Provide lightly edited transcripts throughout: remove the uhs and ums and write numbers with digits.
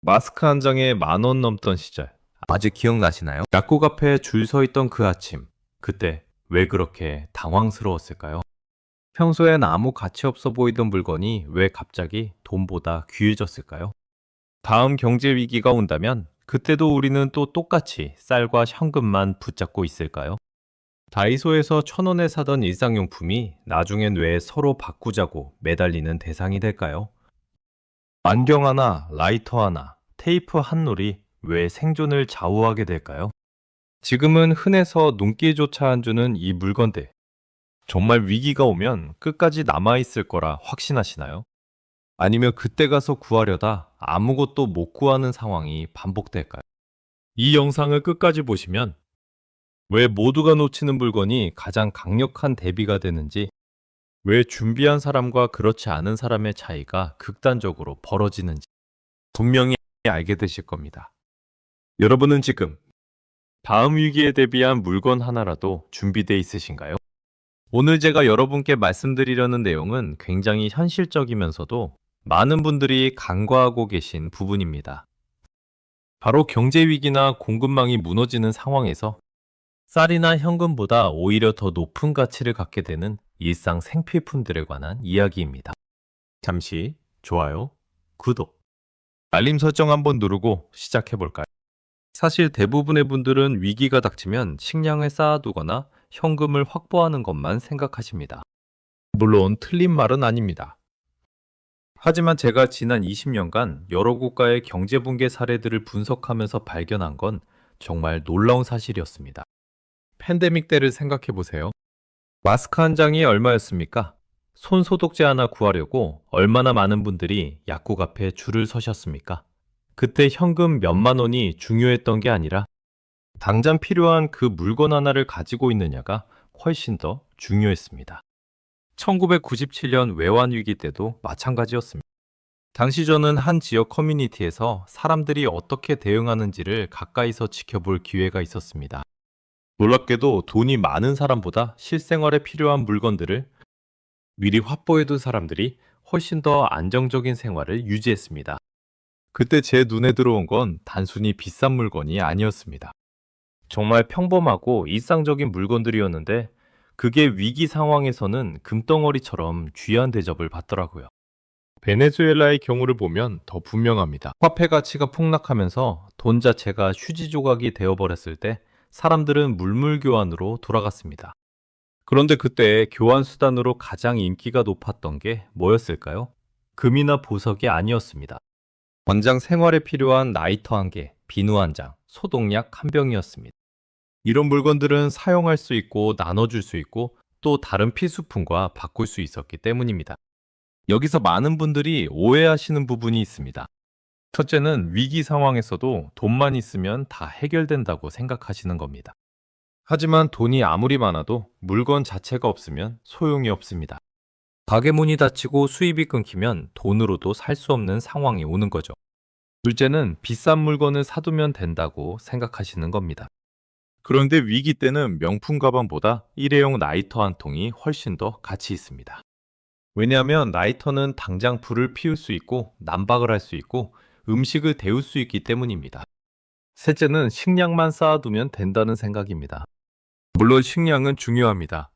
마스크 한 장에 10,000원 넘던 시절. 아직 기억나시나요? 약국 앞에 줄 서 있던 그 아침. 그때 왜 그렇게 당황스러웠을까요? 평소엔 아무 가치 없어 보이던 물건이 왜 갑자기 돈보다 귀해졌을까요? 다음 경제 위기가 온다면 그때도 우리는 또 똑같이 쌀과 현금만 붙잡고 있을까요? 다이소에서 1,000원에 사던 일상용품이 나중엔 왜 서로 바꾸자고 매달리는 대상이 될까요? 안경 하나, 라이터 하나, 테이프 한 롤이 왜 생존을 좌우하게 될까요? 지금은 흔해서 눈길조차 안 주는 이 물건들. 정말 위기가 오면 끝까지 남아있을 거라 확신하시나요? 아니면 그때 가서 구하려다 아무것도 못 구하는 상황이 반복될까요? 이 영상을 끝까지 보시면 왜 모두가 놓치는 물건이 가장 강력한 대비가 되는지, 왜 준비한 사람과 그렇지 않은 사람의 차이가 극단적으로 벌어지는지 분명히 알게 되실 겁니다. 여러분은 지금 다음 위기에 대비한 물건 하나라도 준비되어 있으신가요? 오늘 제가 여러분께 말씀드리려는 내용은 굉장히 현실적이면서도 많은 분들이 간과하고 계신 부분입니다. 바로 경제 위기나 공급망이 무너지는 상황에서 쌀이나 현금보다 오히려 더 높은 가치를 갖게 되는 일상 생필품들에 관한 이야기입니다. 잠시 좋아요, 구독, 알림 설정 한번 누르고 시작해 볼까요? 사실 대부분의 분들은 위기가 닥치면 식량을 쌓아두거나 현금을 확보하는 것만 생각하십니다. 물론 틀린 말은 아닙니다. 하지만 제가 지난 20년간 여러 국가의 경제 붕괴 사례들을 분석하면서 발견한 건 정말 놀라운 사실이었습니다. 팬데믹 때를 생각해 보세요. 마스크 한 장이 얼마였습니까? 손 소독제 하나 구하려고 얼마나 많은 분들이 약국 앞에 줄을 서셨습니까? 그때 현금 몇만 원이 중요했던 게 아니라 당장 필요한 그 물건 하나를 가지고 있느냐가 훨씬 더 중요했습니다. 1997년 외환위기 때도 마찬가지였습니다. 당시 저는 한 지역 커뮤니티에서 사람들이 어떻게 대응하는지를 가까이서 지켜볼 기회가 있었습니다. 놀랍게도 돈이 많은 사람보다 실생활에 필요한 물건들을 미리 확보해둔 사람들이 훨씬 더 안정적인 생활을 유지했습니다. 그때 제 눈에 들어온 건 단순히 비싼 물건이 아니었습니다. 정말 평범하고 일상적인 물건들이었는데 그게 위기 상황에서는 금덩어리처럼 귀한 대접을 받더라고요. 베네수엘라의 경우를 보면 더 분명합니다. 화폐 가치가 폭락하면서 돈 자체가 휴지 조각이 되어버렸을 때 사람들은 물물교환으로 돌아갔습니다. 그런데 그때 교환 수단으로 가장 인기가 높았던 게 뭐였을까요? 금이나 보석이 아니었습니다. 권장 생활에 필요한 라이터 한 개, 비누 한 장, 소독약 한 병이었습니다. 이런 물건들은 사용할 수 있고 나눠줄 수 있고 또 다른 필수품과 바꿀 수 있었기 때문입니다. 여기서 많은 분들이 오해하시는 부분이 있습니다. 첫째는 위기 상황에서도 돈만 있으면 다 해결된다고 생각하시는 겁니다. 하지만 돈이 아무리 많아도 물건 자체가 없으면 소용이 없습니다. 가게 문이 닫히고 수입이 끊기면 돈으로도 살 수 없는 상황이 오는 거죠. 둘째는 비싼 물건을 사두면 된다고 생각하시는 겁니다. 그런데 위기 때는 명품 가방보다 일회용 라이터 한 통이 훨씬 더 가치 있습니다. 왜냐하면 라이터는 당장 불을 피울 수 있고 난방을 할 수 있고 음식을 데울 수 있기 때문입니다. 셋째는 식량만 쌓아두면 된다는 생각입니다. 물론 식량은 중요합니다.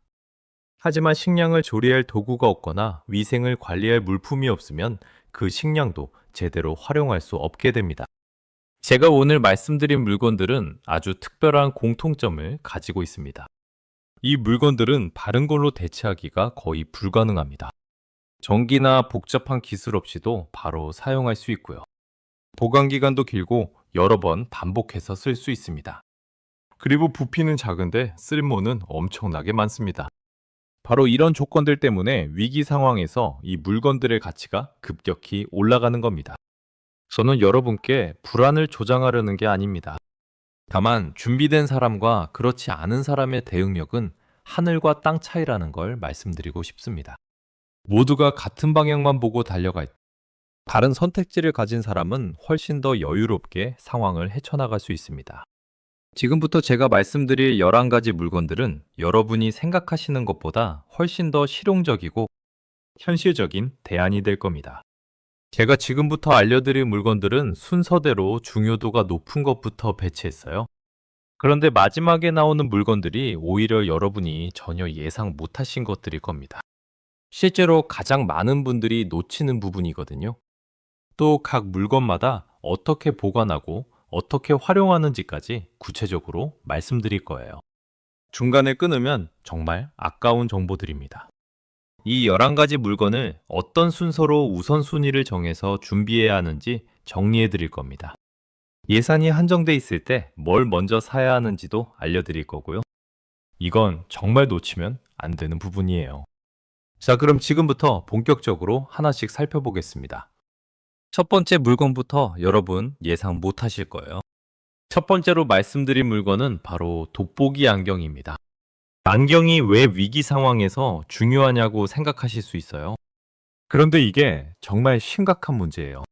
하지만 식량을 조리할 도구가 없거나 위생을 관리할 물품이 없으면 그 식량도 제대로 활용할 수 없게 됩니다. 제가 오늘 말씀드린 물건들은 아주 특별한 공통점을 가지고 있습니다. 이 물건들은 다른 걸로 대체하기가 거의 불가능합니다. 전기나 복잡한 기술 없이도 바로 사용할 수 있고요. 보관 기간도 길고 여러 번 반복해서 쓸 수 있습니다. 그리고 부피는 작은데 쓸모는 엄청나게 많습니다. 바로 이런 조건들 때문에 위기 상황에서 이 물건들의 가치가 급격히 올라가는 겁니다. 저는 여러분께 불안을 조장하려는 게 아닙니다. 다만 준비된 사람과 그렇지 않은 사람의 대응력은 하늘과 땅 차이라는 걸 말씀드리고 싶습니다. 모두가 같은 방향만 보고 달려갈 때 다른 선택지를 가진 사람은 훨씬 더 여유롭게 상황을 헤쳐나갈 수 있습니다. 지금부터 제가 말씀드릴 11가지 물건들은 여러분이 생각하시는 것보다 훨씬 더 실용적이고 현실적인 대안이 될 겁니다. 제가 지금부터 알려드릴 물건들은 순서대로 중요도가 높은 것부터 배치했어요. 그런데 마지막에 나오는 물건들이 오히려 여러분이 전혀 예상 못하신 것들일 겁니다. 실제로 가장 많은 분들이 놓치는 부분이거든요. 또 각 물건마다 어떻게 보관하고 어떻게 활용하는지까지 구체적으로 말씀드릴 거예요. 중간에 끊으면 정말 아까운 정보들입니다. 이 11가지 물건을 어떤 순서로 우선순위를 정해서 준비해야 하는지 정리해 드릴 겁니다. 예산이 한정돼 있을 때 뭘 먼저 사야 하는지도 알려드릴 거고요. 이건 정말 놓치면 안 되는 부분이에요. 자, 그럼 지금부터 본격적으로 하나씩 살펴보겠습니다. 첫 번째 물건부터 여러분 예상 못 하실 거예요. 첫 번째로 말씀드릴 물건은 바로 돋보기 안경입니다. 안경이 왜 위기 상황에서 중요하냐고 생각하실 수 있어요. 그런데 이게 정말 심각한 문제예요.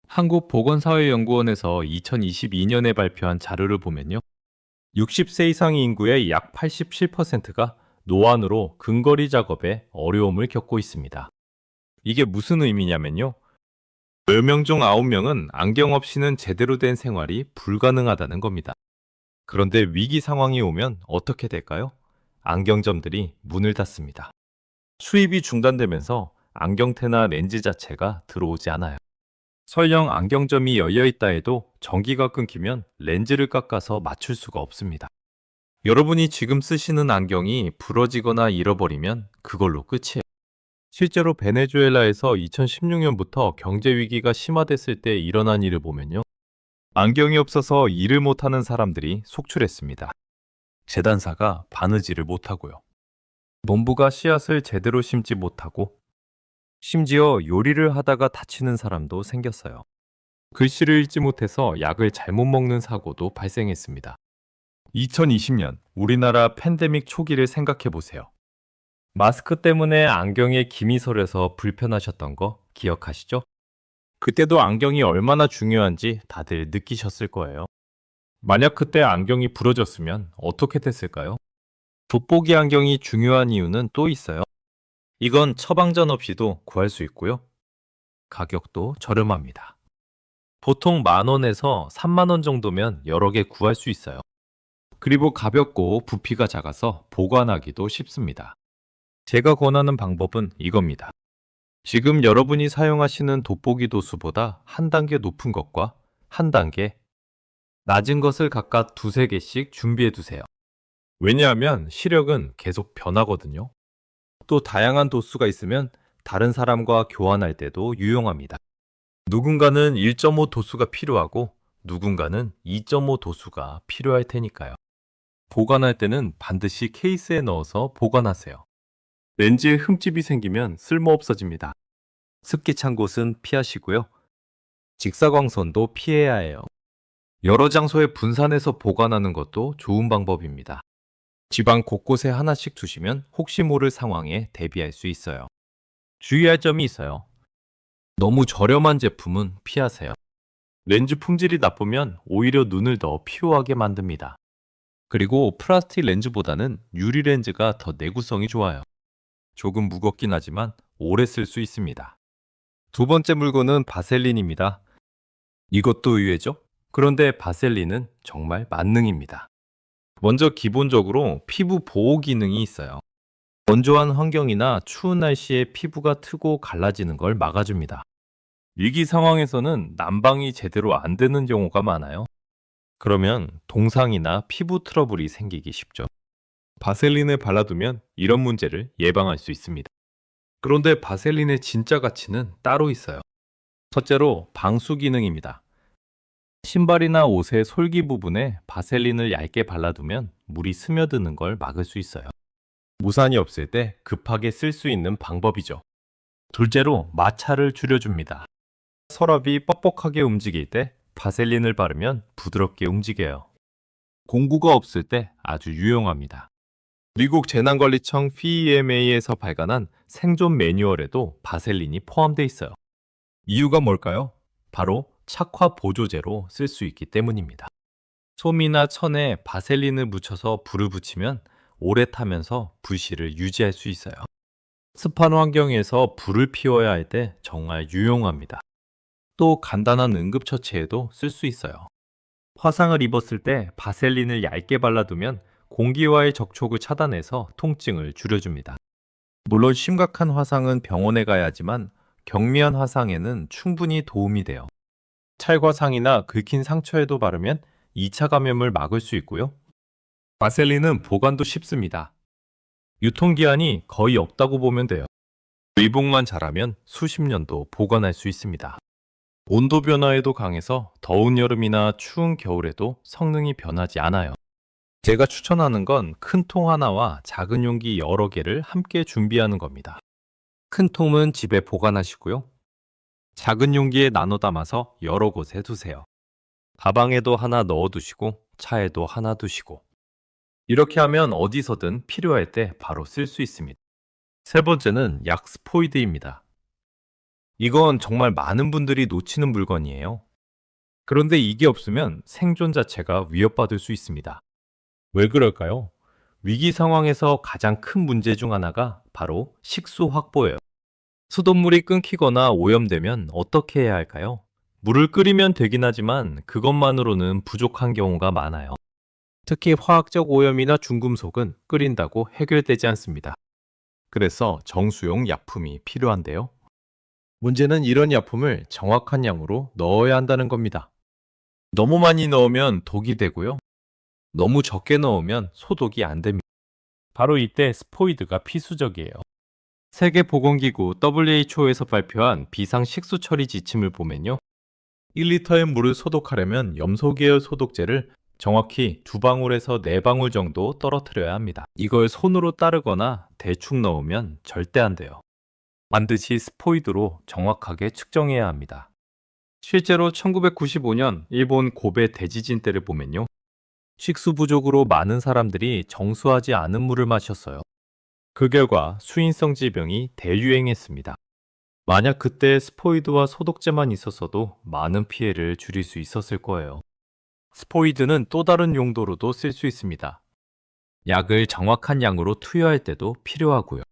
한국보건사회연구원에서 2022년에 발표한 자료를 보면요. 60세 이상 인구의 약 87%가 노안으로 근거리 작업에 어려움을 겪고 있습니다. 이게 무슨 의미냐면요. 10명 중 9명은 안경 없이는 제대로 된 생활이 불가능하다는 겁니다. 그런데 위기 상황이 오면 어떻게 될까요? 안경점들이 문을 닫습니다. 수입이 중단되면서 안경테나 렌즈 자체가 들어오지 않아요. 설령 안경점이 열려 있다 해도 전기가 끊기면 렌즈를 깎아서 맞출 수가 없습니다. 여러분이 지금 쓰시는 안경이 부러지거나 잃어버리면 그걸로 끝이에요. 실제로 베네수엘라에서 2016년부터 경제 위기가 심화됐을 때 일어난 일을 보면요. 안경이 없어서 일을 못하는 사람들이 속출했습니다. 재단사가 바느질을 못하고요. 농부가 씨앗을 제대로 심지 못하고 심지어 요리를 하다가 다치는 사람도 생겼어요. 글씨를 읽지 못해서 약을 잘못 먹는 사고도 발생했습니다. 2020년 우리나라 팬데믹 초기를 생각해 보세요. 마스크 때문에 안경에 김이 서려서 불편하셨던 거 기억하시죠? 그때도 안경이 얼마나 중요한지 다들 느끼셨을 거예요. 만약 그때 안경이 부러졌으면 어떻게 됐을까요? 돋보기 안경이 중요한 이유는 또 있어요. 이건 처방전 없이도 구할 수 있고요. 가격도 저렴합니다. 보통 10,000원에서 30,000원 정도면 여러 개 구할 수 있어요. 그리고 가볍고 부피가 작아서 보관하기도 쉽습니다. 제가 권하는 방법은 이겁니다. 지금 여러분이 사용하시는 돋보기 도수보다 한 단계 높은 것과 한 단계 낮은 것을 각각 두세 개씩 준비해 두세요. 왜냐하면 시력은 계속 변하거든요. 또 다양한 도수가 있으면 다른 사람과 교환할 때도 유용합니다. 누군가는 1.5 도수가 필요하고 누군가는 2.5 도수가 필요할 테니까요. 보관할 때는 반드시 케이스에 넣어서 보관하세요. 렌즈에 흠집이 생기면 쓸모없어집니다. 습기 찬 곳은 피하시고요. 직사광선도 피해야 해요. 여러 장소에 분산해서 보관하는 것도 좋은 방법입니다. 집안 곳곳에 하나씩 두시면 혹시 모를 상황에 대비할 수 있어요. 주의할 점이 있어요. 너무 저렴한 제품은 피하세요. 렌즈 품질이 나쁘면 오히려 눈을 더 피로하게 만듭니다. 그리고 플라스틱 렌즈보다는 유리 렌즈가 더 내구성이 좋아요. 조금 무겁긴 하지만 오래 쓸 수 있습니다. 두 번째 물건은 바셀린입니다. 이것도 의외죠? 그런데 바셀린은 정말 만능입니다. 먼저 기본적으로 피부 보호 기능이 있어요. 건조한 환경이나 추운 날씨에 피부가 트고 갈라지는 걸 막아줍니다. 위기 상황에서는 난방이 제대로 안 되는 경우가 많아요. 그러면 동상이나 피부 트러블이 생기기 쉽죠. 바셀린을 발라두면 이런 문제를 예방할 수 있습니다. 그런데 바셀린의 진짜 가치는 따로 있어요. 첫째로 방수 기능입니다. 신발이나 옷의 솔기 부분에 바셀린을 얇게 발라두면 물이 스며드는 걸 막을 수 있어요. 무산이 없을 때 급하게 쓸 수 있는 방법이죠. 둘째로 마찰을 줄여줍니다. 서랍이 뻑뻑하게 움직일 때 바셀린을 바르면 부드럽게 움직여요. 공구가 없을 때 아주 유용합니다. 미국 재난관리청 PEMA에서 발간한 생존 매뉴얼에도 바셀린이 포함되어 있어요. 이유가 뭘까요? 바로 착화 보조제로 쓸 수 있기 때문입니다. 솜이나 천에 바셀린을 묻혀서 불을 붙이면 오래 타면서 불씨를 유지할 수 있어요. 습한 환경에서 불을 피워야 할 때 정말 유용합니다. 또 간단한 응급처치에도 쓸 수 있어요. 화상을 입었을 때 바셀린을 얇게 발라두면 공기와의 접촉을 차단해서 통증을 줄여줍니다. 물론 심각한 화상은 병원에 가야 하지만 경미한 화상에는 충분히 도움이 돼요. 찰과상이나 긁힌 상처에도 바르면 2차 감염을 막을 수 있고요. 바셀린은 보관도 쉽습니다. 유통기한이 거의 없다고 보면 돼요. 의복만 잘하면 수십 년도 보관할 수 있습니다. 온도 변화에도 강해서 더운 여름이나 추운 겨울에도 성능이 변하지 않아요. 제가 추천하는 건 큰 통 하나와 작은 용기 여러 개를 함께 준비하는 겁니다. 큰 통은 집에 보관하시고요. 작은 용기에 나눠 담아서 여러 곳에 두세요. 가방에도 하나 넣어두시고 차에도 하나 두시고 이렇게 하면 어디서든 필요할 때 바로 쓸 수 있습니다. 세 번째는 약 스포이드입니다. 이건 정말 많은 분들이 놓치는 물건이에요. 그런데 이게 없으면 생존 자체가 위협받을 수 있습니다. 왜 그럴까요? 위기 상황에서 가장 큰 문제 중 하나가 바로 식수 확보예요. 수돗물이 끊기거나 오염되면 어떻게 해야 할까요? 물을 끓이면 되긴 하지만 그것만으로는 부족한 경우가 많아요. 특히 화학적 오염이나 중금속은 끓인다고 해결되지 않습니다. 그래서 정수용 약품이 필요한데요. 문제는 이런 약품을 정확한 양으로 넣어야 한다는 겁니다. 너무 많이 넣으면 독이 되고요. 너무 적게 넣으면 소독이 안 됩니다. 바로 이때 스포이드가 필수적이에요. 세계보건기구 WHO에서 발표한 비상식수 처리 지침을 보면요. 1리터의 물을 소독하려면 염소계열 소독제를 정확히 2방울에서 4방울 정도 떨어뜨려야 합니다. 이걸 손으로 따르거나 대충 넣으면 절대 안 돼요. 반드시 스포이드로 정확하게 측정해야 합니다. 실제로 1995년 일본 고베 대지진 때를 보면요. 식수 부족으로 많은 사람들이 정수하지 않은 물을 마셨어요. 그 결과 수인성 질병이 대유행했습니다. 만약 그때 스포이드와 소독제만 있었어도 많은 피해를 줄일 수 있었을 거예요. 스포이드는 또 다른 용도로도 쓸 수 있습니다. 약을 정확한 양으로 투여할 때도 필요하고요.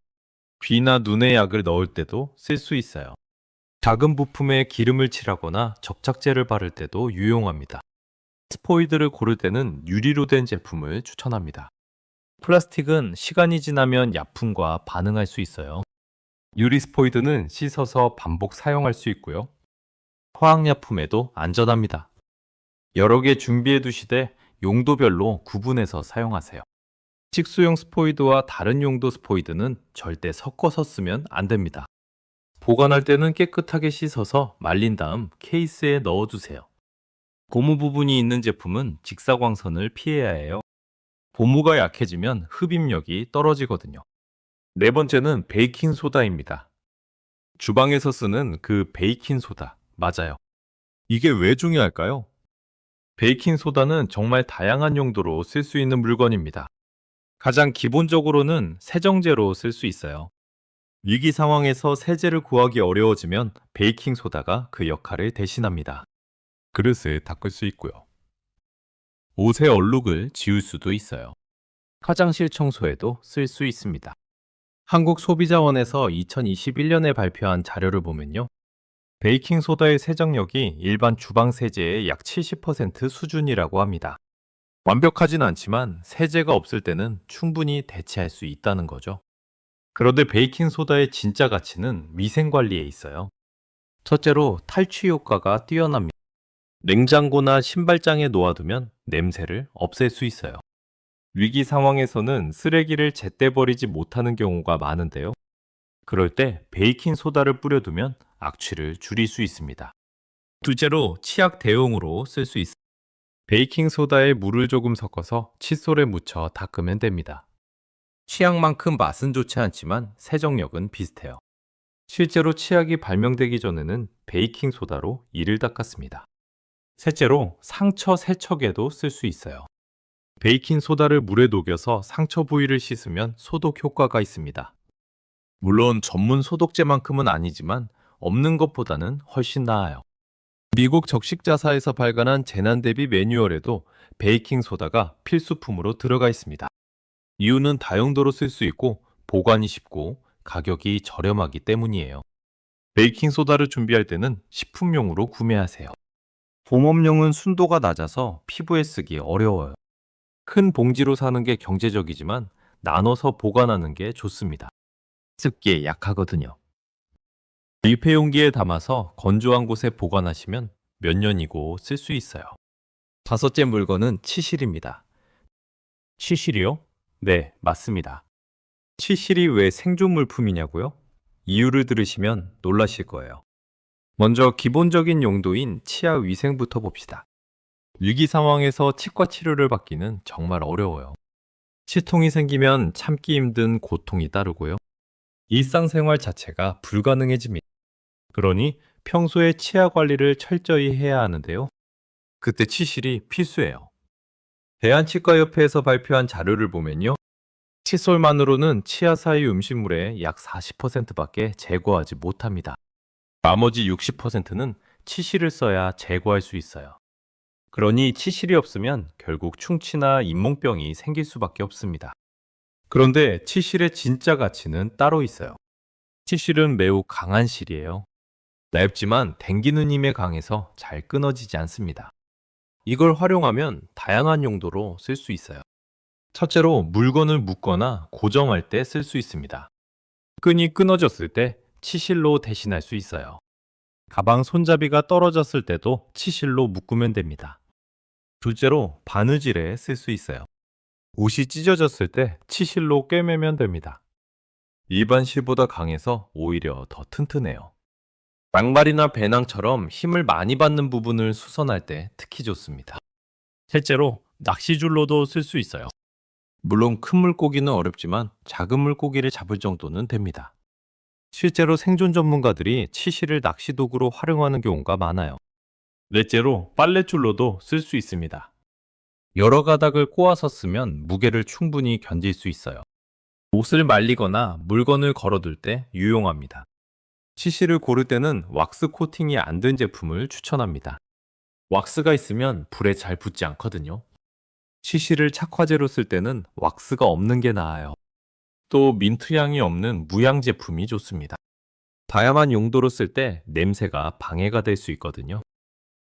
귀나 눈에 약을 넣을 때도 쓸 수 있어요. 작은 부품에 기름을 칠하거나 접착제를 바를 때도 유용합니다. 스포이드를 고를 때는 유리로 된 제품을 추천합니다. 플라스틱은 시간이 지나면 약품과 반응할 수 있어요. 유리 스포이드는 씻어서 반복 사용할 수 있고요. 화학약품에도 안전합니다. 여러 개 준비해 두시되 용도별로 구분해서 사용하세요. 식수용 스포이드와 다른 용도 스포이드는 절대 섞어서 쓰면 안 됩니다. 보관할 때는 깨끗하게 씻어서 말린 다음 케이스에 넣어두세요. 고무 부분이 있는 제품은 직사광선을 피해야 해요. 고무가 약해지면 흡입력이 떨어지거든요. 네 번째는 베이킹소다입니다. 주방에서 쓰는 그 베이킹소다, 맞아요. 이게 왜 중요할까요? 베이킹소다는 정말 다양한 용도로 쓸 수 있는 물건입니다. 가장 기본적으로는 세정제로 쓸 수 있어요. 위기 상황에서 세제를 구하기 어려워지면 베이킹소다가 그 역할을 대신합니다. 그릇을 닦을 수 있고요. 옷의 얼룩을 지울 수도 있어요. 화장실 청소에도 쓸 수 있습니다. 한국소비자원에서 2021년에 발표한 자료를 보면요. 베이킹소다의 세정력이 일반 주방 세제의 약 70% 수준이라고 합니다. 완벽하진 않지만 세제가 없을 때는 충분히 대체할 수 있다는 거죠. 그런데 베이킹소다의 진짜 가치는 위생관리에 있어요. 첫째로 탈취 효과가 뛰어납니다. 냉장고나 신발장에 놓아두면 냄새를 없앨 수 있어요. 위기 상황에서는 쓰레기를 제때 버리지 못하는 경우가 많은데요. 그럴 때 베이킹소다를 뿌려두면 악취를 줄일 수 있습니다. 둘째로 치약 대용으로 쓸 수 있어요. 베이킹소다에 물을 조금 섞어서 칫솔에 묻혀 닦으면 됩니다. 치약만큼 맛은 좋지 않지만 세정력은 비슷해요. 실제로 치약이 발명되기 전에는 베이킹소다로 이를 닦았습니다. 셋째로 상처 세척에도 쓸 수 있어요. 베이킹소다를 물에 녹여서 상처 부위를 씻으면 소독 효과가 있습니다. 물론 전문 소독제만큼은 아니지만 없는 것보다는 훨씬 나아요. 미국 적식자사에서 발간한 재난 대비 매뉴얼에도 베이킹소다가 필수품으로 들어가 있습니다. 이유는 다용도로 쓸 수 있고 보관이 쉽고 가격이 저렴하기 때문이에요. 베이킹소다를 준비할 때는 식품용으로 구매하세요. 봄업용은 순도가 낮아서 피부에 쓰기 어려워요. 큰 봉지로 사는 게 경제적이지만 나눠서 보관하는 게 좋습니다. 습기에 약하거든요. 밀폐 용기에 담아서 건조한 곳에 보관하시면 몇 년이고 쓸 수 있어요. 다섯째 물건은 치실입니다. 치실이요? 네, 맞습니다. 치실이 왜 생존 물품이냐고요? 이유를 들으시면 놀라실 거예요. 먼저 기본적인 용도인 치아 위생부터 봅시다. 위기 상황에서 치과 치료를 받기는 정말 어려워요. 치통이 생기면 참기 힘든 고통이 따르고요. 일상생활 자체가 불가능해집니다. 그러니 평소에 치아 관리를 철저히 해야 하는데요. 그때 치실이 필수예요. 대한치과협회에서 발표한 자료를 보면요. 칫솔만으로는 치아 사이 음식물의 약 40%밖에 제거하지 못합니다. 나머지 60%는 치실을 써야 제거할 수 있어요. 그러니 치실이 없으면 결국 충치나 잇몸병이 생길 수밖에 없습니다. 그런데 치실의 진짜 가치는 따로 있어요. 치실은 매우 강한 실이에요. 얇지만 당기는 힘에 강해서 잘 끊어지지 않습니다. 이걸 활용하면 다양한 용도로 쓸 수 있어요. 첫째로 물건을 묶거나 고정할 때 쓸 수 있습니다. 끈이 끊어졌을 때 치실로 대신할 수 있어요. 가방 손잡이가 떨어졌을 때도 치실로 묶으면 됩니다. 둘째로 바느질에 쓸 수 있어요. 옷이 찢어졌을 때 치실로 꿰매면 됩니다. 일반 실보다 강해서 오히려 더 튼튼해요. 양말이나 배낭처럼 힘을 많이 받는 부분을 수선할 때 특히 좋습니다. 실제로 낚시줄로도 쓸 수 있어요. 물론 큰 물고기는 어렵지만 작은 물고기를 잡을 정도는 됩니다. 실제로 생존 전문가들이 치실을 낚시 도구로 활용하는 경우가 많아요. 넷째로 빨랫줄로도 쓸 수 있습니다. 여러 가닥을 꼬아서 쓰면 무게를 충분히 견딜 수 있어요. 옷을 말리거나 물건을 걸어둘 때 유용합니다. 치실을 고를 때는 왁스 코팅이 안 된 제품을 추천합니다. 왁스가 있으면 불에 잘 붙지 않거든요. 치실을 착화제로 쓸 때는 왁스가 없는 게 나아요. 또 민트향이 없는 무향 제품이 좋습니다. 다양한 용도로 쓸 때 냄새가 방해가 될 수 있거든요.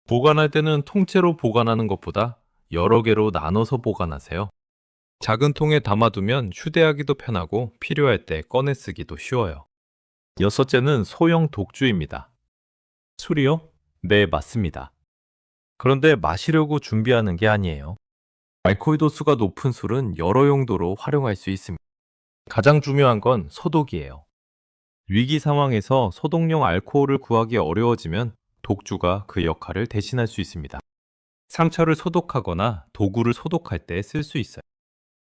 보관할 때는 통째로 보관하는 것보다 여러 개로 나눠서 보관하세요. 작은 통에 담아두면 휴대하기도 편하고 필요할 때 꺼내 쓰기도 쉬워요. 여섯째는 소형 독주입니다. 술이요? 네, 맞습니다. 그런데 마시려고 준비하는 게 아니에요. 알코올 도수가 높은 술은 여러 용도로 활용할 수 있습니다. 가장 중요한 건 소독이에요. 위기 상황에서 소독용 알코올을 구하기 어려워지면 독주가 그 역할을 대신할 수 있습니다. 상처를 소독하거나 도구를 소독할 때 쓸 수 있어요.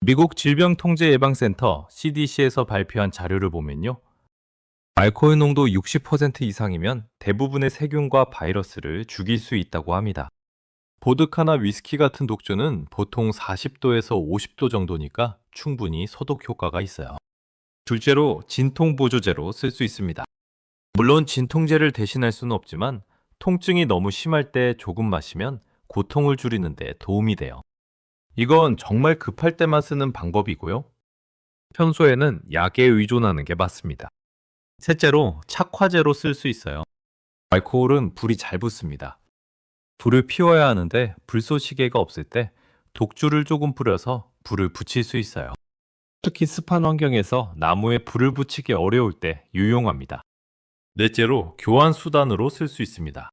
미국 질병통제예방센터 CDC에서 발표한 자료를 보면요. 알코올 농도 60% 이상이면 대부분의 세균과 바이러스를 죽일 수 있다고 합니다. 보드카나 위스키 같은 독주는 보통 40도에서 50도 정도니까 충분히 소독 효과가 있어요. 둘째로 진통 보조제로 쓸 수 있습니다. 물론 진통제를 대신할 수는 없지만 통증이 너무 심할 때 조금 마시면 고통을 줄이는 데 도움이 돼요. 이건 정말 급할 때만 쓰는 방법이고요. 평소에는 약에 의존하는 게 맞습니다. 셋째로 착화제로 쓸 수 있어요. 알코올은 불이 잘 붙습니다. 불을 피워야 하는데 불쏘 시개가 없을 때 독주를 조금 뿌려서 불을 붙일 수 있어요. 특히 습한 환경에서 나무에 불을 붙이기 어려울 때 유용합니다. 넷째로 교환 수단으로 쓸 수 있습니다.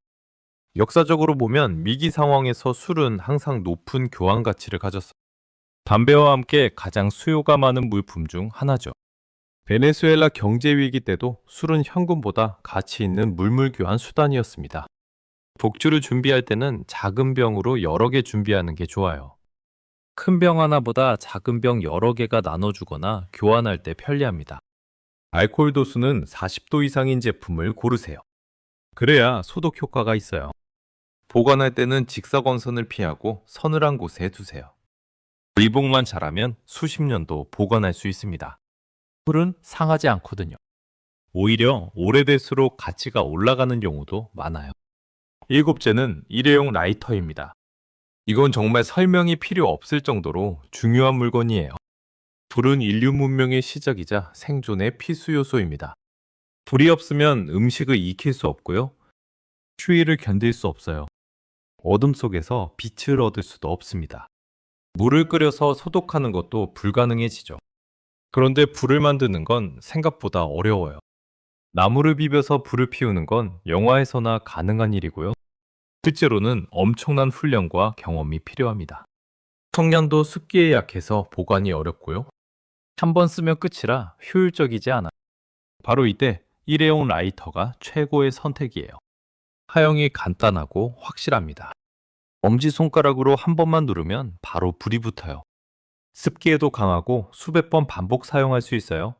역사적으로 보면 위기 상황에서 술은 항상 높은 교환 가치를 가졌어요. 담배와 함께 가장 수요가 많은 물품 중 하나죠. 베네수엘라 경제 위기 때도 술은 현금보다 가치 있는 물물 교환 수단이었습니다. 독주를 준비할 때는 작은 병으로 여러 개 준비하는 게 좋아요. 큰 병 하나보다 작은 병 여러 개가 나눠주거나 교환할 때 편리합니다. 알코올 도수는 40도 이상인 제품을 고르세요. 그래야 소독 효과가 있어요. 보관할 때는 직사광선을 피하고 서늘한 곳에 두세요. 밀봉만 잘하면 수십 년도 보관할 수 있습니다. 풀은 상하지 않거든요. 오히려 오래될수록 가치가 올라가는 경우도 많아요. 일곱째는 일회용 라이터입니다. 이건 정말 설명이 필요 없을 정도로 중요한 물건이에요. 불은 인류 문명의 시작이자 생존의 필수 요소입니다. 불이 없으면 음식을 익힐 수 없고요. 추위를 견딜 수 없어요. 어둠 속에서 빛을 얻을 수도 없습니다. 물을 끓여서 소독하는 것도 불가능해지죠. 그런데 불을 만드는 건 생각보다 어려워요. 나무를 비벼서 불을 피우는 건 영화에서나 가능한 일이고요. 실제로는 엄청난 훈련과 경험이 필요합니다. 청량도 습기에 약해서 보관이 어렵고요. 한 번 쓰면 끝이라 효율적이지 않아요. 바로 이때 일회용 라이터가 최고의 선택이에요. 사용이 간단하고 확실합니다. 엄지손가락으로 한 번만 누르면 바로 불이 붙어요. 습기에도 강하고 수백 번 반복 사용할 수 있어요.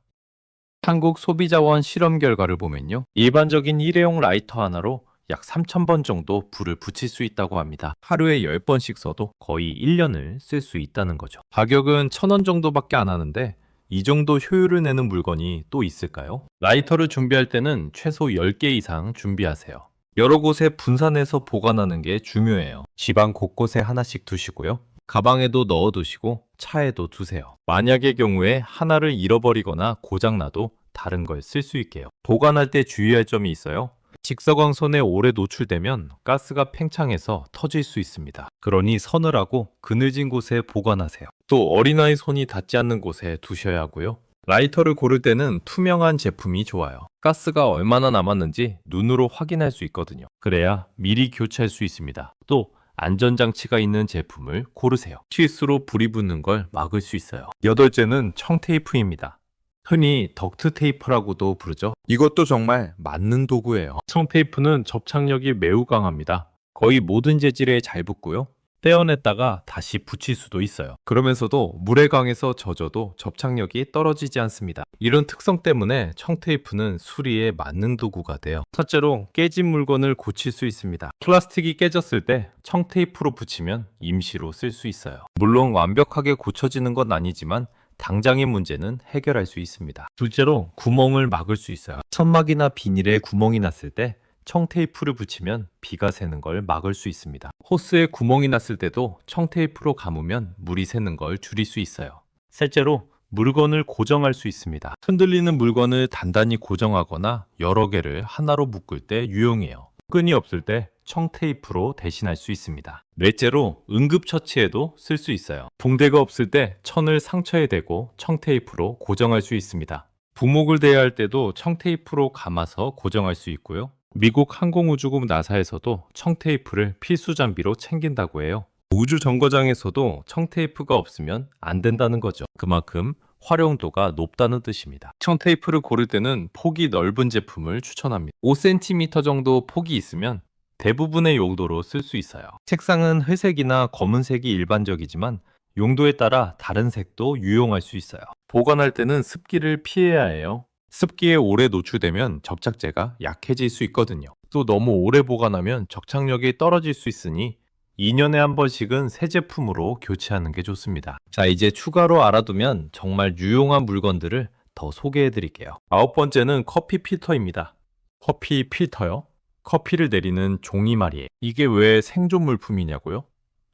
한국 소비자원 실험 결과를 보면요. 일반적인 일회용 라이터 하나로 약 3,000번 정도 불을 붙일 수 있다고 합니다. 하루에 10번씩 써도 거의 1년을 쓸 수 있다는 거죠. 가격은 1,000원 정도밖에 안 하는데 이 정도 효율을 내는 물건이 또 있을까요? 라이터를 준비할 때는 최소 10개 이상 준비하세요. 여러 곳에 분산해서 보관하는 게 중요해요. 집안 곳곳에 하나씩 두시고요. 가방에도 넣어두시고 차에도 두세요. 만약의 경우에 하나를 잃어버리거나 고장나도 다른 걸 쓸 수 있게요. 보관할 때 주의할 점이 있어요. 직사광선에 오래 노출되면 가스가 팽창해서 터질 수 있습니다. 그러니 서늘하고 그늘진 곳에 보관하세요. 또 어린아이 손이 닿지 않는 곳에 두셔야 하고요. 라이터를 고를 때는 투명한 제품이 좋아요. 가스가 얼마나 남았는지 눈으로 확인할 수 있거든요. 그래야 미리 교체할 수 있습니다. 또 안전장치가 있는 제품을 고르세요. 실수로 불이 붙는 걸 막을 수 있어요. 여덟째는 청테이프입니다. 흔히 덕트 테이프라고도 부르죠. 이것도 정말 맞는 도구예요. 청테이프는 접착력이 매우 강합니다. 거의 모든 재질에 잘 붙고요. 떼어냈다가 다시 붙일 수도 있어요. 그러면서도 물에 강해서 젖어도 접착력이 떨어지지 않습니다. 이런 특성 때문에 청테이프는 수리에 맞는 도구가 돼요. 첫째로 깨진 물건을 고칠 수 있습니다. 플라스틱이 깨졌을 때 청테이프로 붙이면 임시로 쓸 수 있어요. 물론 완벽하게 고쳐지는 건 아니지만 당장의 문제는 해결할 수 있습니다. 둘째로 구멍을 막을 수 있어요. 천막이나 비닐에 구멍이 났을 때 청테이프를 붙이면 비가 새는 걸 막을 수 있습니다. 호스에 구멍이 났을 때도 청테이프로 감으면 물이 새는 걸 줄일 수 있어요. 셋째로 물건을 고정할 수 있습니다. 흔들리는 물건을 단단히 고정하거나 여러 개를 하나로 묶을 때 유용해요. 끈이 없을 때 청테이프로 대신할 수 있습니다. 넷째로 응급처치에도 쓸 수 있어요. 붕대가 없을 때 천을 상처에 대고 청테이프로 고정할 수 있습니다. 부목을 대야 할 때도 청테이프로 감아서 고정할 수 있고요. 미국 항공우주국 나사에서도 청테이프를 필수 장비로 챙긴다고 해요. 우주 정거장에서도 청테이프가 없으면 안 된다는 거죠. 그만큼 활용도가 높다는 뜻입니다. 청테이프를 고를 때는 폭이 넓은 제품을 추천합니다. 5cm 정도 폭이 있으면 대부분의 용도로 쓸 수 있어요. 색상은 회색이나 검은색이 일반적이지만 용도에 따라 다른 색도 유용할 수 있어요. 보관할 때는 습기를 피해야 해요. 습기에 오래 노출되면 접착제가 약해질 수 있거든요. 또 너무 오래 보관하면 접착력이 떨어질 수 있으니 2년에 한 번씩은 새 제품으로 교체하는 게 좋습니다. 자, 이제 추가로 알아두면 정말 유용한 물건들을 더 소개해 드릴게요. 9번째는 커피 필터입니다. 커피 필터요? 커피를 내리는 종이 말이에요. 이게 왜 생존 물품이냐고요?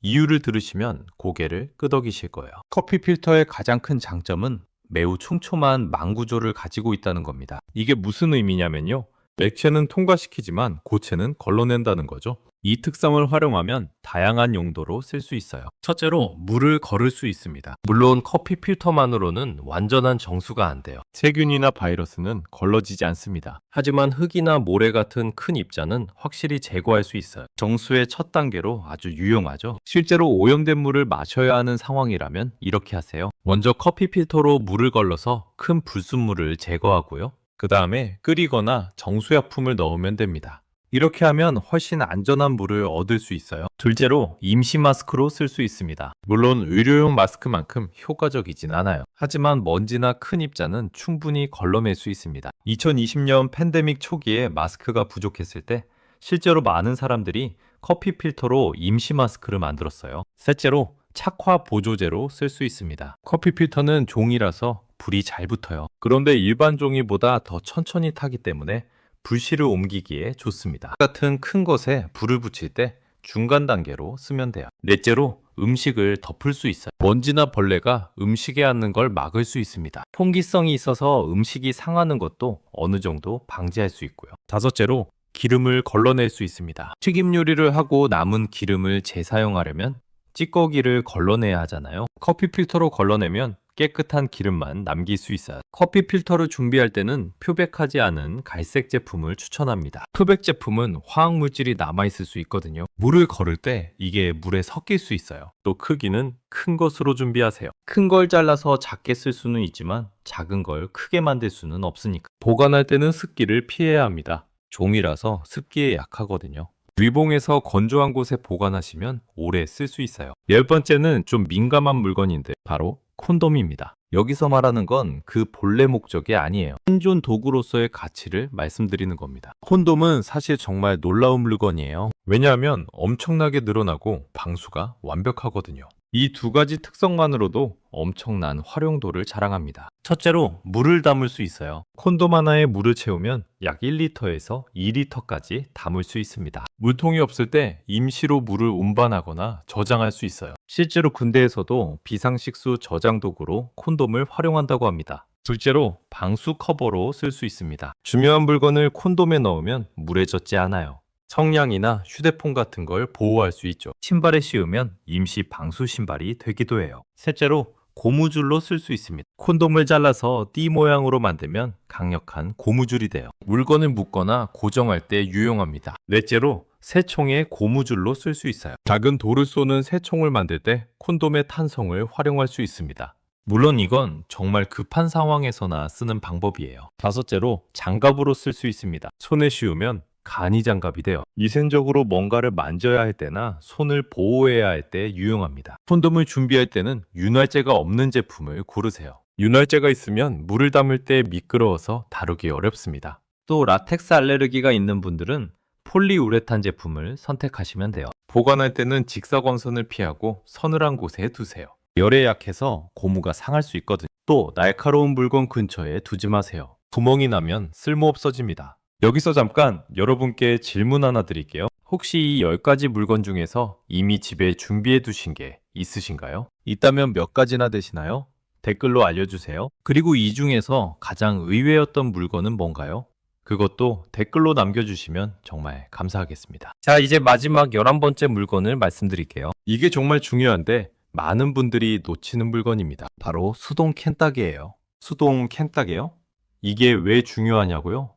이유를 들으시면 고개를 끄덕이실 거예요. 커피 필터의 가장 큰 장점은 매우 촘촘한 망구조를 가지고 있다는 겁니다. 이게 무슨 의미냐면요. 액체는 통과시키지만 고체는 걸러낸다는 거죠. 이 특성을 활용하면 다양한 용도로 쓸 수 있어요. 첫째로 물을 거를 수 있습니다. 물론 커피 필터만으로는 완전한 정수가 안 돼요. 세균이나 바이러스는 걸러지지 않습니다. 하지만 흙이나 모래 같은 큰 입자는 확실히 제거할 수 있어요. 정수의 첫 단계로 아주 유용하죠. 실제로 오염된 물을 마셔야 하는 상황이라면 이렇게 하세요. 먼저 커피 필터로 물을 걸러서 큰 불순물을 제거하고요. 그 다음에 끓이거나 정수약품을 넣으면 됩니다. 이렇게 하면 훨씬 안전한 물을 얻을 수 있어요. 둘째로 임시 마스크로 쓸 수 있습니다. 물론 의료용 마스크만큼 효과적이진 않아요. 하지만 먼지나 큰 입자는 충분히 걸러낼 수 있습니다. 2020년 팬데믹 초기에 마스크가 부족했을 때 실제로 많은 사람들이 커피 필터로 임시 마스크를 만들었어요. 셋째로 착화 보조제로 쓸 수 있습니다. 커피 필터는 종이라서 불이 잘 붙어요. 그런데 일반 종이보다 더 천천히 타기 때문에 불씨를 옮기기에 좋습니다. 같은 큰 것에 불을 붙일 때 중간 단계로 쓰면 돼요. 넷째로 음식을 덮을 수 있어요. 먼지나 벌레가 음식에 앉는 걸 막을 수 있습니다. 통기성이 있어서 음식이 상하는 것도 어느 정도 방지할 수 있고요. 다섯째로 기름을 걸러낼 수 있습니다. 튀김 요리를 하고 남은 기름을 재사용하려면 찌꺼기를 걸러내야 하잖아요. 커피 필터로 걸러내면 깨끗한 기름만 남길 수 있어요. 커피 필터를 준비할 때는 표백하지 않은 갈색 제품을 추천합니다. 표백 제품은 화학 물질이 남아있을 수 있거든요. 물을 걸을 때 이게 물에 섞일 수 있어요. 또 크기는 큰 것으로 준비하세요. 큰 걸 잘라서 작게 쓸 수는 있지만 작은 걸 크게 만들 수는 없으니까. 보관할 때는 습기를 피해야 합니다. 종이라서 습기에 약하거든요. 위봉에서 건조한 곳에 보관하시면 오래 쓸 수 있어요. 열 번째는 좀 민감한 물건인데 바로 콘돔입니다. 여기서 말하는 건 그 본래 목적이 아니에요. 생존 도구로서의 가치를 말씀드리는 겁니다. 콘돔은 사실 정말 놀라운 물건이에요. 왜냐하면 엄청나게 늘어나고 방수가 완벽하거든요. 이 두 가지 특성만으로도 엄청난 활용도를 자랑합니다. 첫째로 물을 담을 수 있어요. 콘돔 하나에 물을 채우면 약 1리터에서 2리터까지 담을 수 있습니다. 물통이 없을 때 임시로 물을 운반하거나 저장할 수 있어요. 실제로 군대에서도 비상식수 저장 도구로 콘돔을 활용한다고 합니다. 둘째로 방수 커버로 쓸 수 있습니다. 중요한 물건을 콘돔에 넣으면 물에 젖지 않아요. 성냥이나 휴대폰 같은 걸 보호할 수 있죠. 신발에 씌우면 임시 방수 신발이 되기도 해요. 셋째로 고무줄로 쓸 수 있습니다. 콘돔을 잘라서 띠 모양으로 만들면 강력한 고무줄이 돼요. 물건을 묶거나 고정할 때 유용합니다. 넷째로 새총에 고무줄로 쓸 수 있어요. 작은 돌을 쏘는 새총을 만들 때 콘돔의 탄성을 활용할 수 있습니다. 물론 이건 정말 급한 상황에서나 쓰는 방법이에요. 다섯째로 장갑으로 쓸 수 있습니다. 손에 씌우면 간이 장갑이 돼요. 위생적으로 뭔가를 만져야 할 때나 손을 보호해야 할 때 유용합니다. 콘돔을 준비할 때는 윤활제가 없는 제품을 고르세요. 윤활제가 있으면 물을 담을 때 미끄러워서 다루기 어렵습니다. 또 라텍스 알레르기가 있는 분들은 폴리우레탄 제품을 선택하시면 돼요. 보관할 때는 직사광선을 피하고 서늘한 곳에 두세요. 열에 약해서 고무가 상할 수 있거든요. 또 날카로운 물건 근처에 두지 마세요. 구멍이 나면 쓸모없어집니다. 여기서 잠깐 여러분께 질문 하나 드릴게요. 혹시 이 10가지 물건 중에서 이미 집에 준비해 두신 게 있으신가요? 있다면 몇 가지나 되시나요? 댓글로 알려주세요. 그리고 이 중에서 가장 의외였던 물건은 뭔가요? 그것도 댓글로 남겨주시면 정말 감사하겠습니다. 자, 이제 마지막 11번째 물건을 말씀드릴게요. 이게 정말 중요한데 많은 분들이 놓치는 물건입니다. 바로 수동 캔따개예요. 수동 캔따개요? 이게 왜 중요하냐고요?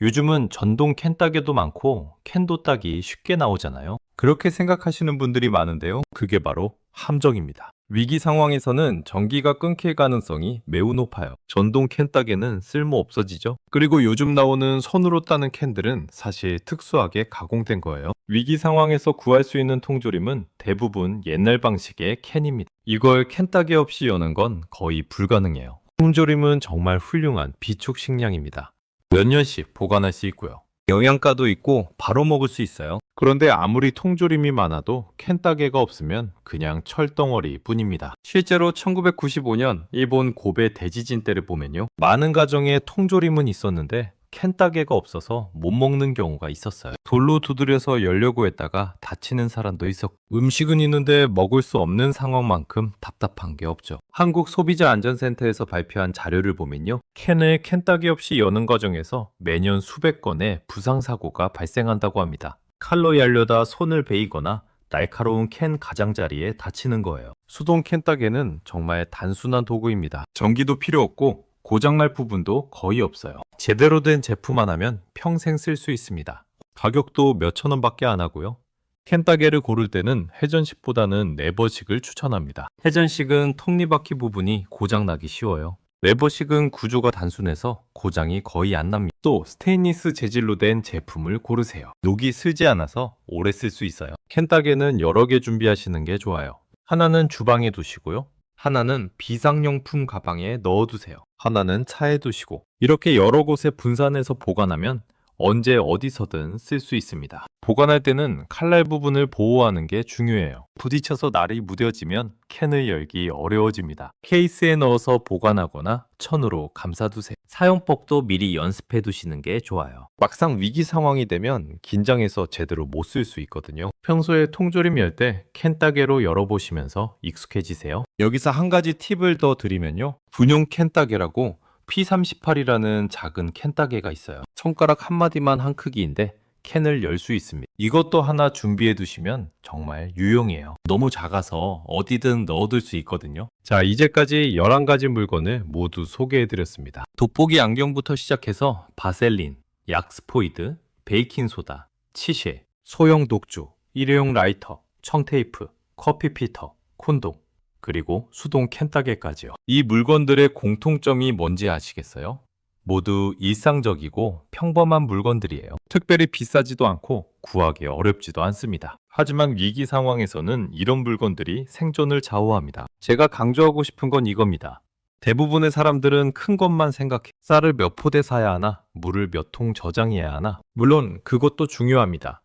요즘은 전동 캔따개도 많고 캔도 따기 쉽게 나오잖아요. 그렇게 생각하시는 분들이 많은데요. 그게 바로 함정입니다. 위기 상황에서는 전기가 끊길 가능성이 매우 높아요. 전동 캔따개는 쓸모 없어지죠. 그리고 요즘 나오는 손으로 따는 캔들은 사실 특수하게 가공된 거예요. 위기 상황에서 구할 수 있는 통조림은 대부분 옛날 방식의 캔입니다. 이걸 캔따개 없이 여는 건 거의 불가능해요. 통조림은 정말 훌륭한 비축 식량입니다. 몇 년씩 보관할 수 있고요. 영양가도 있고 바로 먹을 수 있어요. 그런데 아무리 통조림이 많아도 캔따개가 없으면 그냥 철덩어리 뿐입니다. 실제로 1995년 일본 고베 대지진 때를 보면요. 많은 가정에 통조림은 있었는데 캔따개가 없어서 못 먹는 경우가 있었어요. 돌로 두드려서 열려고 했다가 다치는 사람도 있었고 음식은 있는데 먹을 수 없는 상황만큼 답답한 게 없죠. 한국소비자안전센터에서 발표한 자료를 보면요. 캔을 캔따개 없이 여는 과정에서 매년 수백 건의 부상사고가 발생한다고 합니다. 칼로 yar려다 손을 베이거나 날카로운 캔 가장자리에 다치는 거예요. 수동 캔따개는 정말 단순한 도구입니다. 전기도 필요 없고 고장날 부분도 거의 없어요. 제대로 된 제품 하나면 평생 쓸 수 있습니다. 가격도 몇천 원밖에 안 하고요. 캔따개를 고를 때는 회전식보다는 레버식을 추천합니다. 회전식은 톱니바퀴 부분이 고장나기 쉬워요. 레버식은 구조가 단순해서 고장이 거의 안 납니다. 또 스테인리스 재질로 된 제품을 고르세요. 녹이 슬지 않아서 오래 쓸 수 있어요. 캔따개는 여러 개 준비하시는 게 좋아요. 하나는 주방에 두시고요. 하나는 비상용품 가방에 넣어두세요. 하나는 차에 두시고 이렇게 여러 곳에 분산해서 보관하면 언제 어디서든 쓸 수 있습니다. 보관할 때는 칼날 부분을 보호하는 게 중요해요. 부딪혀서 날이 무뎌지면 캔을 열기 어려워집니다. 케이스에 넣어서 보관하거나 천으로 감싸두세요. 사용법도 미리 연습해 두시는 게 좋아요. 막상 위기 상황이 되면 긴장해서 제대로 못 쓸 수 있거든요. 평소에 통조림 열 때 캔 따개로 열어보시면서 익숙해지세요. 여기서 한 가지 팁을 더 드리면요. 분용 캔 따개라고 P38이라는 작은 캔 따개가 있어요. 손가락 한 마디만 한 크기인데 캔을 열 수 있습니다. 이것도 하나 준비해 두시면 정말 유용해요. 너무 작아서 어디든 넣어둘 수 있거든요. 자, 이제까지 11가지 물건을 모두 소개해 드렸습니다. 돋보기 안경부터 시작해서 바셀린, 약스포이드, 베이킹소다, 치실, 소형 독주, 일회용 라이터, 청테이프, 커피 필터, 콘돔, 그리고 수동 캔따개까지요. 이 물건들의 공통점이 뭔지 아시겠어요? 모두 일상적이고 평범한 물건들이에요. 특별히 비싸지도 않고 구하기 어렵지도 않습니다. 하지만 위기 상황에서는 이런 물건들이 생존을 좌우합니다. 제가 강조하고 싶은 건 이겁니다. 대부분의 사람들은 큰 것만 생각해. 쌀을 몇 포대 사야 하나? 물을 몇 통 저장해야 하나? 물론 그것도 중요합니다.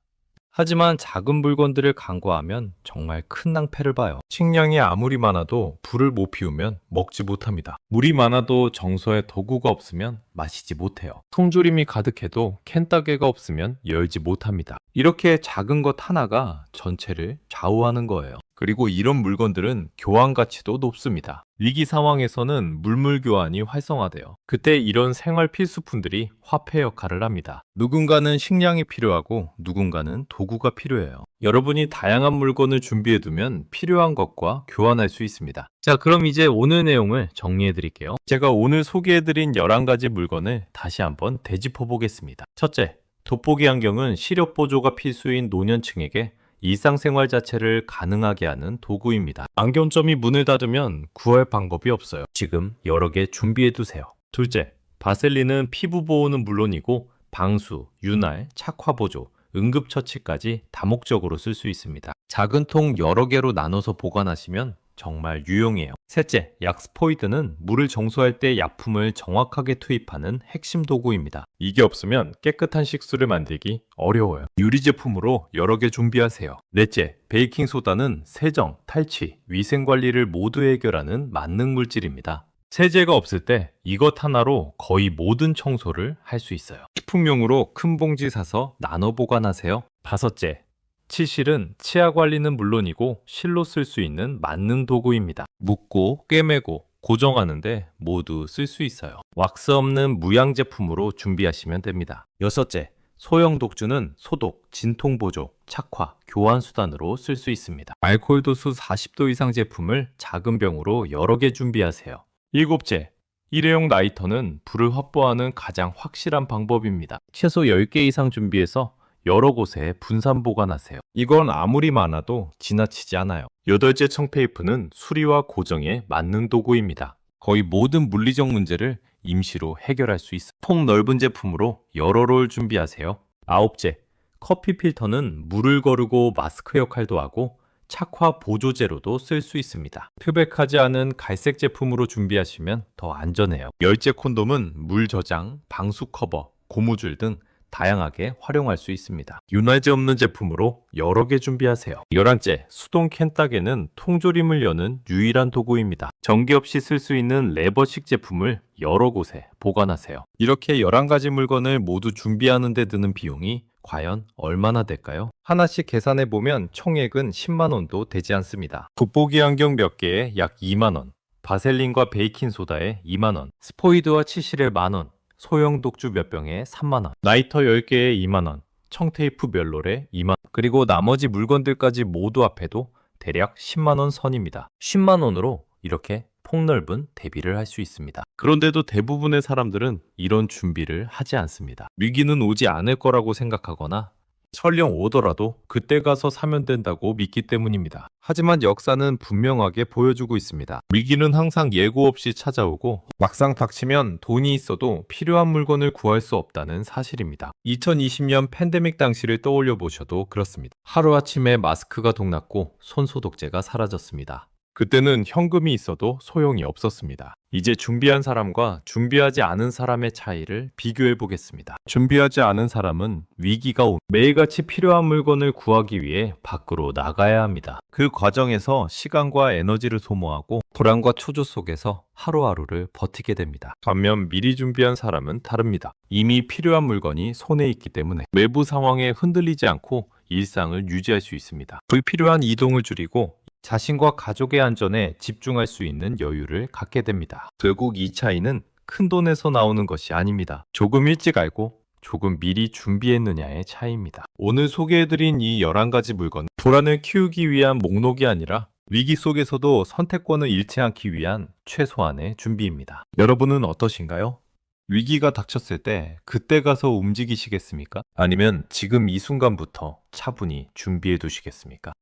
하지만 작은 물건들을 간과하면 정말 큰 낭패를 봐요. 식량이 아무리 많아도 불을 못 피우면 먹지 못합니다. 물이 많아도 정서에 도구가 없으면 마시지 못해요. 통조림이 가득해도 캔따개가 없으면 열지 못합니다. 이렇게 작은 것 하나가 전체를 좌우하는 거예요. 그리고 이런 물건들은 교환 가치도 높습니다. 위기 상황에서는 물물 교환이 활성화돼요. 그때 이런 생활 필수품들이 화폐 역할을 합니다. 누군가는 식량이 필요하고 누군가는 도구가 필요해요. 여러분이 다양한 물건을 준비해두면 필요한 것과 교환할 수 있습니다. 자, 그럼 이제 오늘 내용을 정리해 드릴게요. 제가 오늘 소개해드린 11가지 물건을 다시 한번 되짚어 보겠습니다. 첫째, 돋보기 안경은 시력 보조가 필수인 노년층에게 일상생활 자체를 가능하게 하는 도구입니다. 안경점이 문을 닫으면 구할 방법이 없어요. 지금 여러 개 준비해 두세요. 둘째, 바셀린은 피부 보호는 물론이고 방수, 윤활, 착화 보조, 응급처치까지 다목적으로 쓸 수 있습니다. 작은 통 여러 개로 나눠서 보관하시면 정말 유용해요. 셋째, 약스포이드는 물을 정수할 때 약품을 정확하게 투입하는 핵심 도구입니다. 이게 없으면 깨끗한 식수를 만들기 어려워요. 유리 제품으로 여러 개 준비하세요. 넷째, 베이킹소다는 세정, 탈취, 위생관리를 모두 해결하는 만능 물질입니다. 세제가 없을 때 이것 하나로 거의 모든 청소를 할 수 있어요. 식품용으로 큰 봉지 사서 나눠 보관하세요. 다섯째, 치실은 치아 관리는 물론이고 실로 쓸 수 있는 만능 도구입니다. 묶고 꿰매고 고정하는데 모두 쓸 수 있어요. 왁스 없는 무향 제품으로 준비하시면 됩니다. 여섯째, 소형 독주는 소독, 진통 보조, 착화, 교환 수단으로 쓸 수 있습니다. 알코올 도수 40도 이상 제품을 작은 병으로 여러 개 준비하세요. 일곱째, 일회용 라이터는 불을 확보하는 가장 확실한 방법입니다. 최소 10개 이상 준비해서 여러 곳에 분산 보관하세요. 이건 아무리 많아도 지나치지 않아요. 여덟째, 청테이프는 수리와 고정에 만능 도구입니다. 거의 모든 물리적 문제를 임시로 해결할 수 있어요. 통 넓은 제품으로 여러 롤 준비하세요. 아홉째, 커피 필터는 물을 거르고 마스크 역할도 하고 착화 보조제로도 쓸 수 있습니다. 표백하지 않은 갈색 제품으로 준비하시면 더 안전해요. 열째, 콘돔은 물 저장, 방수 커버, 고무줄 등 다양하게 활용할 수 있습니다. 윤활제 없는 제품으로 여러 개 준비하세요. 11째, 수동 캔따개는 통조림을 여는 유일한 도구입니다. 전기 없이 쓸 수 있는 레버식 제품을 여러 곳에 보관하세요. 이렇게 11가지 물건을 모두 준비하는 데 드는 비용이 과연 얼마나 될까요? 하나씩 계산해 보면 총액은 10만 원도 되지 않습니다. 돋보기 안경 몇 개에 약 2만 원, 바셀린과 베이킹소다에 2만 원, 스포이드와 치실에 만 원, 소형 독주 몇 병에 3만원, 라이터 10개에 2만원, 청테이프 몇 롤에 2만원, 그리고 나머지 물건들까지 모두 합해도 대략 10만원 선입니다. 10만원으로 이렇게 폭넓은 대비를 할 수 있습니다. 그런데도 대부분의 사람들은 이런 준비를 하지 않습니다. 위기는 오지 않을 거라고 생각하거나 설령 오더라도 그때 가서 사면 된다고 믿기 때문입니다. 하지만 역사는 분명하게 보여주고 있습니다. 위기는 항상 예고 없이 찾아오고 막상 닥치면 돈이 있어도 필요한 물건을 구할 수 없다는 사실입니다. 2020년 팬데믹 당시를 떠올려 보셔도 그렇습니다. 하루아침에 마스크가 동났고 손소독제가 사라졌습니다. 그때는 현금이 있어도 소용이 없었습니다. 이제 준비한 사람과 준비하지 않은 사람의 차이를 비교해 보겠습니다. 준비하지 않은 사람은 위기가 오 매일같이 필요한 물건을 구하기 위해 밖으로 나가야 합니다. 그 과정에서 시간과 에너지를 소모하고 불안과 초조 속에서 하루하루를 버티게 됩니다. 반면 미리 준비한 사람은 다릅니다. 이미 필요한 물건이 손에 있기 때문에 외부 상황에 흔들리지 않고 일상을 유지할 수 있습니다. 불필요한 이동을 줄이고 자신과 가족의 안전에 집중할 수 있는 여유를 갖게 됩니다. 결국 이 차이는 큰 돈에서 나오는 것이 아닙니다. 조금 일찍 알고 조금 미리 준비했느냐의 차이입니다. 오늘 소개해드린 이 11가지 물건, 불안을 키우기 위한 목록이 아니라 위기 속에서도 선택권을 잃지 않기 위한 최소한의 준비입니다. 여러분은 어떠신가요? 위기가 닥쳤을 때 그때 가서 움직이시겠습니까? 아니면 지금 이 순간부터 차분히 준비해 두시겠습니까?